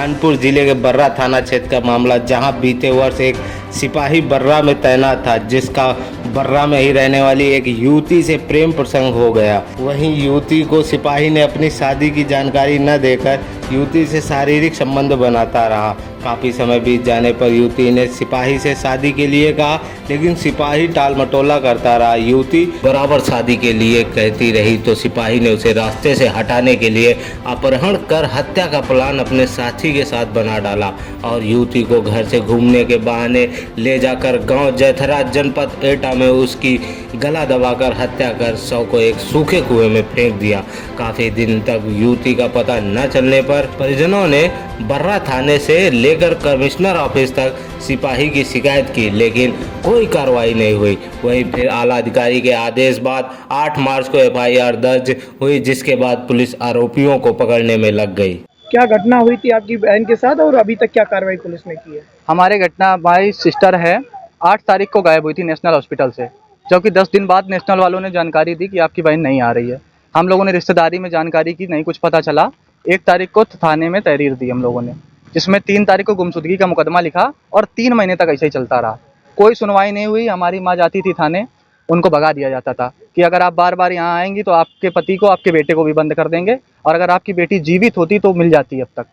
कानपुर जिले के बर्रा थाना क्षेत्र का मामला, जहां बीते वर्ष एक सिपाही बर्रा में तैनात था, जिसका बर्रा में ही रहने वाली एक युवती से प्रेम प्रसंग हो गया। वहीं युवती को सिपाही ने अपनी शादी की जानकारी न देकर युवती से शारीरिक संबंध बनाता रहा। काफ़ी समय बीत जाने पर युवती ने सिपाही से शादी के लिए कहा, लेकिन सिपाही टाल मटोला करता रहा। युवती बराबर शादी के लिए कहती रही तो सिपाही ने उसे रास्ते से हटाने के लिए अपहरण कर हत्या का प्लान अपने साथी के साथ बना डाला और युवती को घर से घूमने के बहाने ले जाकर गांव जैथरा जनपद एटा में उसकी गला दबाकर हत्या कर शव को एक सूखे कुएं में फेंक दिया। काफ़ी दिन तक युवती का पता न चलने पर परिजनों ने बर्रा थाने से लेकर कमिश्नर ऑफिस तक सिपाही की शिकायत की, लेकिन कोई कार्रवाई नहीं हुई। वहीं फिर आला अधिकारी के आदेश बाद 8 मार्च को एफआईआर दर्ज हुई, जिसके बाद पुलिस आरोपियों को पकड़ने में लग गई। क्या घटना हुई थी आपकी बहन के साथ और अभी तक क्या कार्रवाई पुलिस ने की है? हमारे घटना हमारी सिस्टर है 8 तारीख को गायब हुई थी नेशनल हॉस्पिटल से, जबकि 10 दिन बाद नेशनल वालों ने जानकारी दी कि आपकी बहन नहीं आ रही है। हम लोगों ने रिश्तेदारी में जानकारी की, नहीं कुछ पता चला। 1 तारीख को थाने में तहरीर दी हम लोगों ने, जिसमें 3 तारीख को गुमशुदगी का मुकदमा लिखा और 3 महीने तक ऐसे ही चलता रहा। कोई सुनवाई नहीं हुई। हमारी माँ जाती थी थाने, उनको भगा दिया जाता था कि अगर आप बार बार यहाँ आएंगी तो आपके पति को, आपके बेटे को भी बंद कर देंगे, और अगर आपकी बेटी जीवित होती तो मिल जाती अब तक।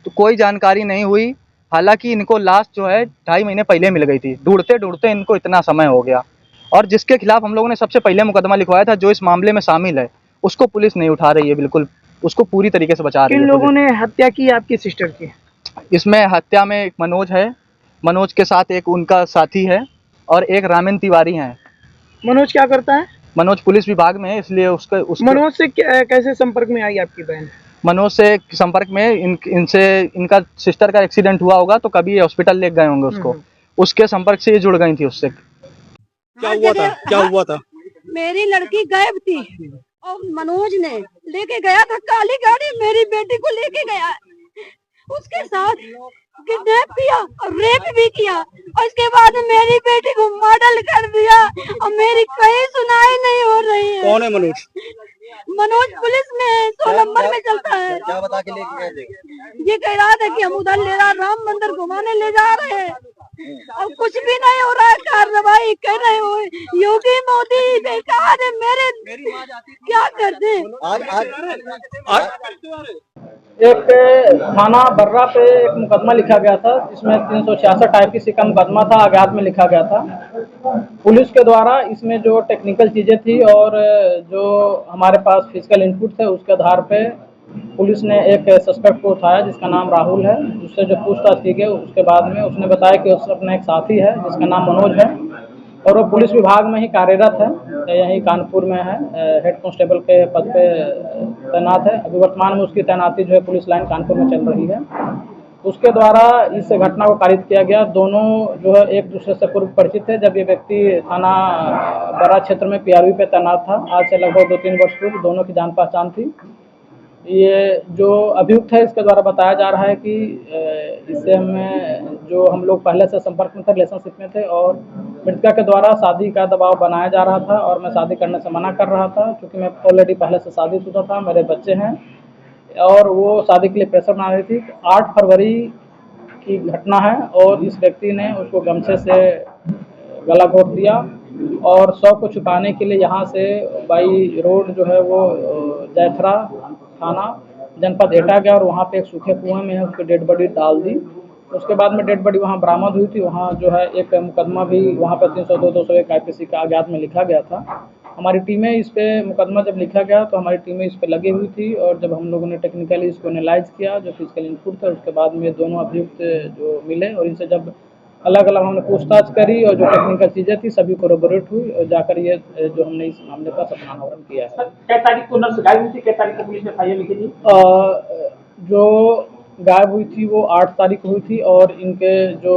तो कोई जानकारी नहीं हुई। हालांकि इनको लाश जो है 2.5 महीने पहले मिल गई थी। ढूंढते ढूंढते इनको इतना समय हो गया, और जिसके खिलाफ हम लोगों ने सबसे पहले मुकदमा लिखवाया था, जो इस मामले में शामिल है, उसको पुलिस नहीं उठा रही है, बिल्कुल उसको पूरी तरीके से बचा रही है। किन लोगों ने हत्या की आपकी सिस्टर की? इसमें हत्या में एक मनोज है, मनोज के साथ एक उनका साथी है, और एक रामिन तिवारी हैं। मनोज क्या करता है? मनोज पुलिस विभाग में है, इसलिए उसके मनोज से कैसे संपर्क में आई आपकी बहन? मनोज से संपर्क में इनसे इनका सिस्टर का एक्सीडेंट हुआ होगा, तो कभी हॉस्पिटल ले गए होंगे उसको, उसके संपर्क से ये जुड़ गई थी उससे। क्या हुआ था? क्या हुआ था? मेरी लड़की गायब थी और मनोज ने लेके गया था काली गाड़ी, मेरी बेटी को लेके गया, उसके साथ किडनैप किया और रेप भी किया, और इसके बाद मेरी बेटी को मर्डर कर दिया और मेरी कहीं सुनाई नहीं हो रही है। कौन है मनोज? मनोज पुलिस में 100 नंबर में चलता है। क्या बता के लेके गए थे? ये कह रहा था कि हम उधर ले रहा, राम मंदिर घुमाने ले जा रहे हैं, और कुछ भी नहीं हो रहा है। कार्रवाई कर रहे हो योगी मोदी, बेकार है। मेरे क्या करते? एक थाना बर्रा पे एक मुकदमा लिखा गया था, जिसमें 366 टाइप की का मुकदमा था, अज्ञात में लिखा गया था। पुलिस के द्वारा इसमें जो टेक्निकल चीज़ें थी और जो हमारे पास फिजिकल इनपुट थे, उसके आधार पे पुलिस ने एक सस्पेक्ट को उठाया, जिसका नाम राहुल है। उससे जो पूछताछ की गई, उसके बाद में उसने बताया कि उसका अपना एक साथी है जिसका नाम मनोज है, और वो पुलिस विभाग में ही कार्यरत है, यहीं कानपुर में है, हेड कांस्टेबल के पद पे तैनात है। अभी वर्तमान में उसकी तैनाती जो है पुलिस लाइन कानपुर में चल रही है। उसके द्वारा इस घटना को कारित किया गया। दोनों जो है एक दूसरे से पूर्व परिचित थे। जब ये व्यक्ति थाना बर्रा क्षेत्र में पीआरवी पे तैनात था, आज से लगभग 2-3 वर्ष पूर्व, दोनों की जान पहचान थी। ये जो अभियुक्त है, इसके द्वारा बताया जा रहा है कि इससे हमें जो हम लोग पहले से संपर्क में थे, रिलेशनशिप में थे, और मृतका के द्वारा शादी का दबाव बनाया जा रहा था और मैं शादी करने से मना कर रहा था, क्योंकि मैं ऑलरेडी पहले से शादीशुदा था, मेरे बच्चे हैं, और वो शादी के लिए प्रेशर बना रही थी। 8 फरवरी की घटना है, और इस व्यक्ति ने उसको गमछे से गला घोट दिया और शव को छुपाने के लिए यहाँ से बाई रोड जो है वो जैथरा थाना जनपद एटा गया, और वहाँ पे एक सूखे कुएं में है उसकी डेड बॉडी डाल दी। उसके बाद में डेड बॉडी वहाँ बरामद हुई थी। वहाँ जो है एक मुकदमा भी वहाँ पर 302-201 IPC का अज्ञात में लिखा गया था। हमारी टीमें इस पे मुकदमा जब लिखा गया तो हमारी टीमें इस पे लगी हुई थी, और जब हम लोगों ने टेक्निकली इसको एनालाइज किया, जो फिजिकल इनपुट था, उसके बाद में दोनों अभियुक्त जो मिले, और इनसे जब अलग अलग हमने पूछताछ करी और जो टेक्निकल चीज़ें थी सभी कोरोबोरेट हुई, और जाकर ये जो हमने इस मामले का सत्यानावरण किया है। क्या तारीख को नर्स गायब हुई थी? क्या तारीख को पुलिस ने एफआईआर लिखी थी? जो गायब हुई थी वो 8 तारीख हुई थी, और इनके जो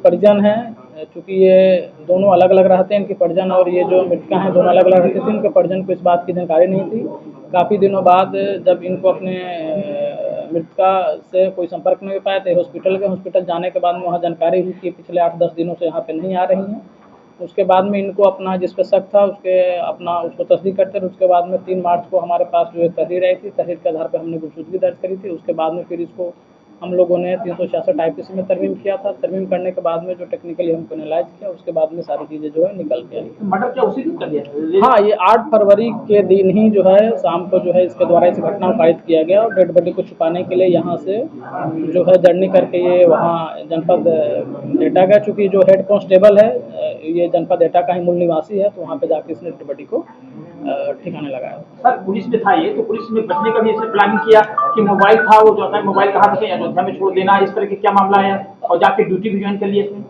परिजन हैं, चूँकि ये दोनों अलग अलग रहते हैं, इनके परिजन और ये जो मृतका हैं दोनों अलग अलग रहते थे, इनके परिजन को इस बात की जानकारी नहीं थी। काफ़ी दिनों बाद जब इनको अपने मृतका से कोई संपर्क नहीं हो पाया तो हॉस्पिटल गए। हॉस्पिटल जाने के बाद में वहाँ जानकारी हुई कि पिछले 8-10 दिनों से यहाँ पे नहीं आ रही हैं। उसके बाद में इनको अपना जिस पे शक था उसको तस्दीक करते रहे। उसके बाद में 3 मार्च को हमारे पास जो है तहरीर आई थी, तहरीर के आधार पर हमने गुमशुदगी दर्ज करी थी। उसके बाद में फिर इसको हम लोगों ने 366 IPC में तरमीम किया था। तरमीम करने के बाद में जो टेक्निकली हमको एनालाइज किया, उसके बाद में सारी चीज़ें जो है निकल के आई। मर्डर क्या उसी दिन कर दिया? हाँ, ये 8 फरवरी के दिन ही जो है शाम को जो है इसके द्वारा इस घटना को पारित किया गया और डेड बॉडी को छुपाने के लिए यहाँ से जो है जर्नी करके ये वहाँ जनपद एटा गया। चूँकि जो हेड कांस्टेबल है ये जनपद एटा का ही मूल निवासी है, तो वहाँ पे जाके इसने डेड बॉडी को ठिकाने लगाया। सर पुलिस में था ये, तो पुलिस में बचने का भी ऐसे प्लानिंग किया कि मोबाइल था, वो जो है मोबाइल कहा था कि अयोध्या में छोड़ देना, इस तरह के क्या मामला है, और जाके ड्यूटी भी ज्वाइन कर लिया इसने,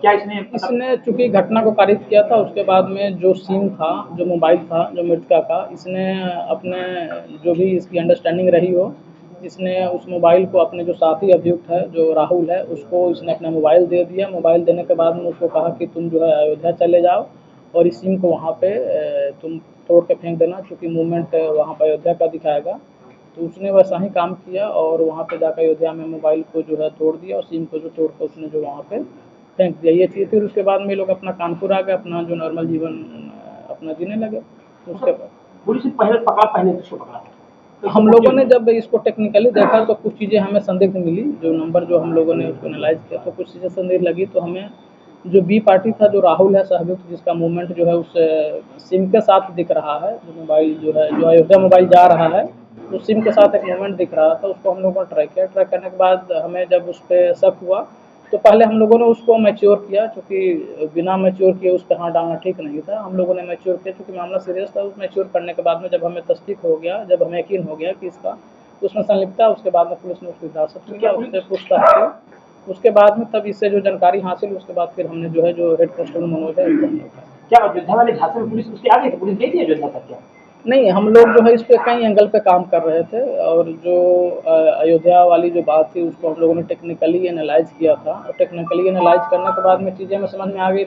क्या इसने चूंकि घटना को पारित किया था, उसके बाद में जो सिम था, जो मोबाइल था, जो मृतका का, इसने अपने जो भी इसकी अंडरस्टैंडिंग रही हो, इसने उस मोबाइल को अपने जो साथी अभियुक्त है जो राहुल है उसको इसने अपना मोबाइल दे दिया। मोबाइल देने के बाद में उसको कहा कि तुम जो है अयोध्या चले जाओ और इस सिम को वहाँ पे तुम तोड़ के फेंक देना, चूँकि मूवमेंट वहाँ पर अयोध्या का दिखाएगा। तो उसने वैसा ही काम किया और वहाँ पे जाकर अयोध्या में मोबाइल को जो है तोड़ दिया और सिम को जो तोड़ कर उसने जो वहाँ पे फेंक दिया ये चीज़। फिर उसके बाद में लोग अपना कानपुर आ गए, अपना जो नॉर्मल जीवन अपना जीने लगे। तो उसके बाद पुलिस ने पहले किसको पकड़ा? तो हम लोगों ने जब इसको टेक्निकली देखा तो कुछ चीज़ें हमें संदिग्ध मिली। जो नंबर जो हम लोगों ने उसको एनालाइज किया तो कुछ चीज़ें संदिग्ध लगी। तो हमें जो बी पार्टी था, जो राहुल है सहयुक्त, जिसका मूवमेंट जो है उस सिम के साथ दिख रहा है, जो मोबाइल जो है जो अयोध्या मोबाइल जा रहा है उस सिम के साथ एक मूवमेंट दिख रहा था, उसको हम लोगों ने ट्रैक किया। ट्रैक करने के बाद हमें जब उस पर शक हुआ तो पहले हम लोगों ने उसको मैच्योर किया, क्योंकि बिना मैच्योर किए उस पर हाथ डालना ठीक नहीं था। हम लोगों ने मैच्योर किया क्योंकि मामला सीरियस था। उस मैच्योर करने के बाद में जब हमें तस्दीक हो गया, जब हमें यकीन हो गया कि इसका उसमें संलिप्तता, उसके बाद में पुलिस ने उसको हिरासत में लिया, उससे पूछताछ की। उसके बाद में तब इससे जो जानकारी हासिल, उसके बाद फिर हमने जो है जो हेड कांस्टेबल मनोज है उसको हमने उठाया। क्या अयोध्या वाले झांसे में पुलिस उसके आगे थी? पुलिस गई थी अयोध्या तक क्या? नहीं, हम लोग जो है इस पे कई एंगल पे काम कर रहे थे और जो अयोध्या वाली जो बात थी उसको हम लोगों ने टेक्निकली एनालाइज किया था और टेक्निकली एनालाइज करने के बाद में चीज़ें हमें समझ में आ गई।